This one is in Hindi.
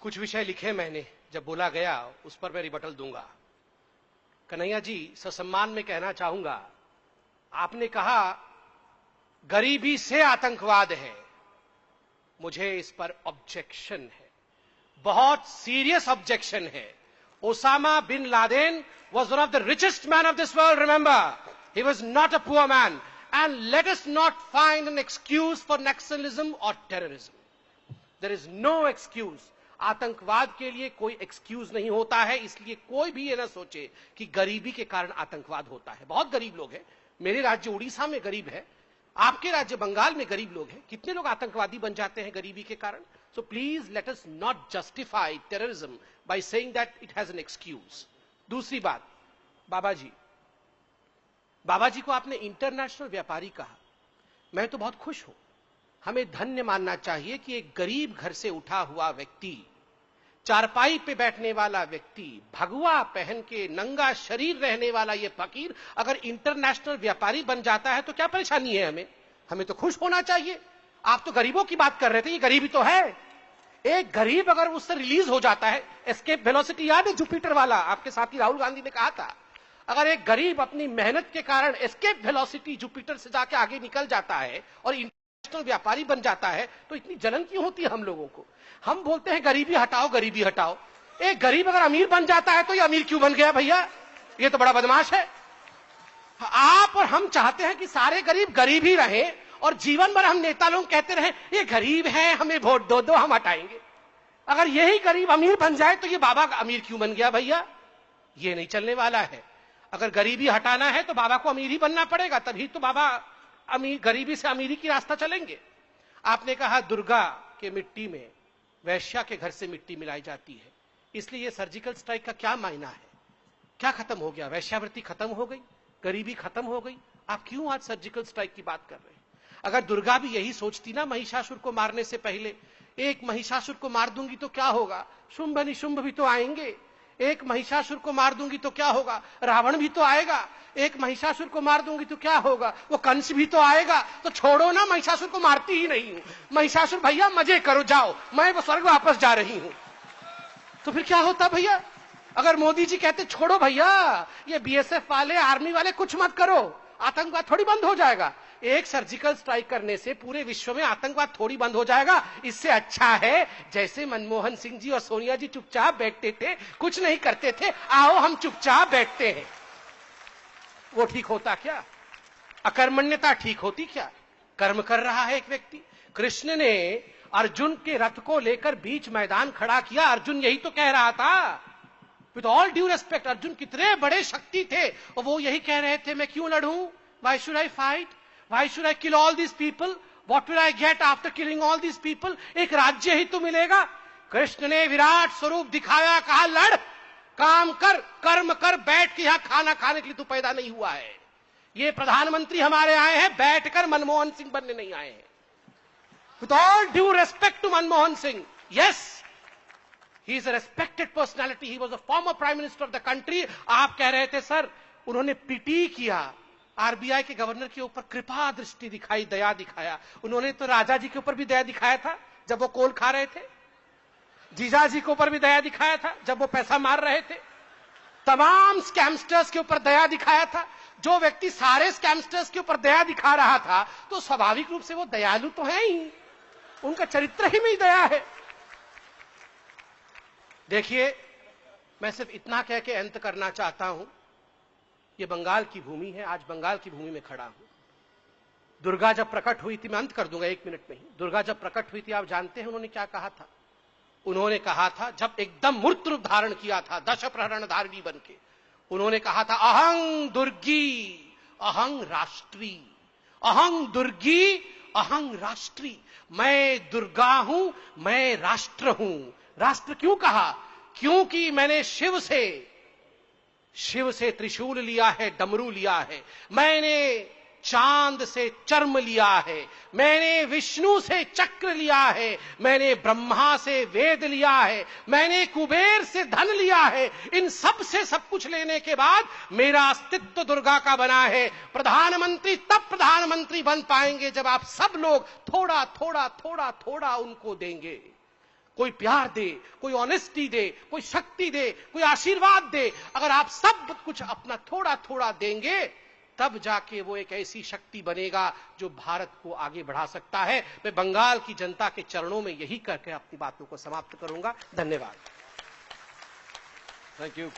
कुछ विषय लिखे मैंने, जब बोला गया उस पर मैं रिबटल दूंगा। कन्हैया जी, ससम्मान में कहना चाहूंगा, आपने कहा गरीबी से आतंकवाद है, मुझे इस पर ऑब्जेक्शन है, बहुत सीरियस ऑब्जेक्शन है। Osama bin Laden was one of the richest men of this world, remember. He was not a poor man. And let us not find an excuse for nationalism or terrorism. There is no excuse. आतंकवाद के लिए कोई एक्सक्यूज नहीं होता है, इसलिए कोई भी ये ना सोचे कि गरीबी के कारण आतंकवाद होता है। बहुत गरीब लोग हैं, मेरे राज्य उड़ीसा में गरीब है, आपके राज्य बंगाल में गरीब लोग हैं, कितने लोग आतंकवादी बन जाते हैं गरीबी के कारण। So please let us not justify terrorism by saying that it has an excuse. दूसरी बात, बाबा जी को आपने इंटरनेशनल व्यापारी कहा, मैं तो बहुत खुश हूं। हमें धन्य मानना चाहिए कि एक गरीब घर से उठा हुआ व्यक्ति, चारपाई पे बैठने वाला व्यक्ति, भगवा पहन के नंगा शरीर रहने वाला ये फकीर अगर इंटरनेशनल व्यापारी बन जाता है तो क्या परेशानी है हमें? हमें तो खुश होना चाहिए। आप तो गरीबों की बात कर रहे थे, ये गरीबी तो है। एक गरीब अगर उससे रिलीज हो जाता है, एस्केप वेलोसिटी याद है जुपिटर वाला, आपके साथी राहुल गांधी ने कहा था, अगर एक गरीब अपनी मेहनत के कारण एस्केप वेलोसिटी जुपिटर से जाके आगे निकल जाता है और इंटरनेशनल व्यापारी बन जाता है तो इतनी जलन क्यों होती है हम लोगों को? हम बोलते हैं गरीबी हटाओ, गरीबी हटाओ। एक गरीब अगर अमीर बन जाता है तो ये अमीर क्यों बन गया भैया? ये तो बड़ा बदमाश है। आप और हम चाहते हैं कि सारे गरीब गरीब ही रहे और जीवन भर हम नेता लोग कहते रहे ये गरीब है, हमें वोट दो दो, हम हटाएंगे। अगर यही गरीब अमीर बन जाए तो ये बाबा अमीर क्यों बन गया भैया? ये नहीं चलने वाला है। अगर गरीबी हटाना है तो बाबा को अमीर ही बनना पड़ेगा, तभी तो बाबा अमीर, गरीबी से अमीरी की रास्ता चलेंगे। आपने कहा दुर्गा के मिट्टी में वैश्या के घर से मिट्टी मिलाई जाती है, इसलिए ये सर्जिकल स्ट्राइक का क्या मायना है? क्या खत्म हो गया? वैश्यावृत्ति खत्म हो गई, गरीबी खत्म हो गई? आप क्यों आज सर्जिकल स्ट्राइक की बात कर रहे हैं? अगर दुर्गा भी यही सोचती ना महिषासुर को मारने से पहले, एक महिषासुर को मार दूंगी तो क्या होगा, शुंभ निशुंभ भी तो आएंगे, एक महिषासुर को मार दूंगी तो क्या होगा, रावण भी तो आएगा, एक महिषासुर को मार दूंगी तो क्या होगा, वो कंस भी तो आएगा। तो छोड़ो ना, महिषासुर को मारती ही नहीं हूं। महिषासुर भैया मजे करो, जाओ, मैं वो स्वर्ग वापस जा रही हूं। तो फिर क्या होता भैया? अगर मोदी जी कहते छोड़ो भैया, ये बीएसएफ वाले, आर्मी वाले कुछ मत करो, आतंकवाद थोड़ी बंद हो जाएगा। एक सर्जिकल स्ट्राइक करने से पूरे विश्व में आतंकवाद थोड़ी बंद हो जाएगा। इससे अच्छा है जैसे मनमोहन सिंह जी और सोनिया जी चुपचाप बैठते थे, कुछ नहीं करते थे, आओ हम चुपचाप बैठते हैं। वो ठीक होता क्या? अकर्मण्यता ठीक होती क्या? कर्म कर रहा है एक व्यक्ति। कृष्ण ने अर्जुन के रथ को लेकर बीच मैदान खड़ा किया, अर्जुन यही तो कह रहा था। With all due respect, Arjun कितने बड़े शक्ति थे और वो यही कह रहे थे, मैं क्यों लड़ूं? Why should I fight? Why should I kill all these people? What will I get after killing all these people? एक राज्य ही तो मिलेगा। कृष्ण ने विराट स्वरूप दिखाया, कहा लड़, काम कर, कर्म कर, बैठ के यहां खाना खाने के लिए तू पैदा नहीं हुआ है। ये प्रधानमंत्री हमारे आए हैं बैठकर मनमोहन सिंह बनने नहीं आए हैं। With all due respect to Manmohan Singh, yes, he is a respected personality. He was a former prime minister of the country. आप कह रहे थे सर, उन्होंने पीटी किया, आरबीआई के गवर्नर के ऊपर कृपा दृष्टि दिखाई, दया दिखाया। उन्होंने तो राजा जी के ऊपर भी दया दिखाया था जब वो कोल खा रहे थे, जीजा जी के ऊपर भी दया दिखाया था जब वो पैसा मार रहे थे, तमाम स्कैमस्टर्स के ऊपर दया दिखाया था। जो व्यक्ति सारे स्कैमस्टर्स के ऊपर दया दिखा रहा था तो स्वाभाविक रूप से वो दयालु तो है ही, उनका चरित्र ही में दया है। देखिए, मैं सिर्फ इतना कह के अंत करना चाहता हूं, ये बंगाल की भूमि है, आज बंगाल की भूमि में खड़ा हूं। दुर्गा जब प्रकट हुई थी, मैं अंत कर दूंगा 1 मिनट में ही, दुर्गा जब प्रकट हुई थी आप जानते हैं उन्होंने क्या कहा था? उन्होंने कहा था, जब एकदम मूर्त रूप धारण किया था दश प्रहरण धारिणी बन के, उन्होंने कहा था अहं दुर्गी अहं राष्ट्री, अहं दुर्गी अहं राष्ट्री, मैं दुर्गा हूं, मैं राष्ट्र हूं। राष्ट्र क्यों कहा? क्योंकि मैंने शिव से त्रिशूल लिया है, डमरू लिया है, मैंने चांद से चर्म लिया है, मैंने विष्णु से चक्र लिया है, मैंने ब्रह्मा से वेद लिया है, मैंने कुबेर से धन लिया है। इन सब से सब कुछ लेने के बाद मेरा अस्तित्व दुर्गा का बना है। प्रधानमंत्री तब प्रधानमंत्री बन पाएंगे जब आप सब लोग थोड़ा थोड़ा थोड़ा थोड़ा उनको देंगे। कोई प्यार दे, कोई ऑनेस्टी दे, कोई शक्ति दे, कोई आशीर्वाद दे। अगर आप सब कुछ अपना थोड़ा थोड़ा देंगे, तब जाके वो एक ऐसी शक्ति बनेगा जो भारत को आगे बढ़ा सकता है। मैं बंगाल की जनता के चरणों में यही करके अपनी बातों को समाप्त करूंगा। धन्यवाद। Thank you.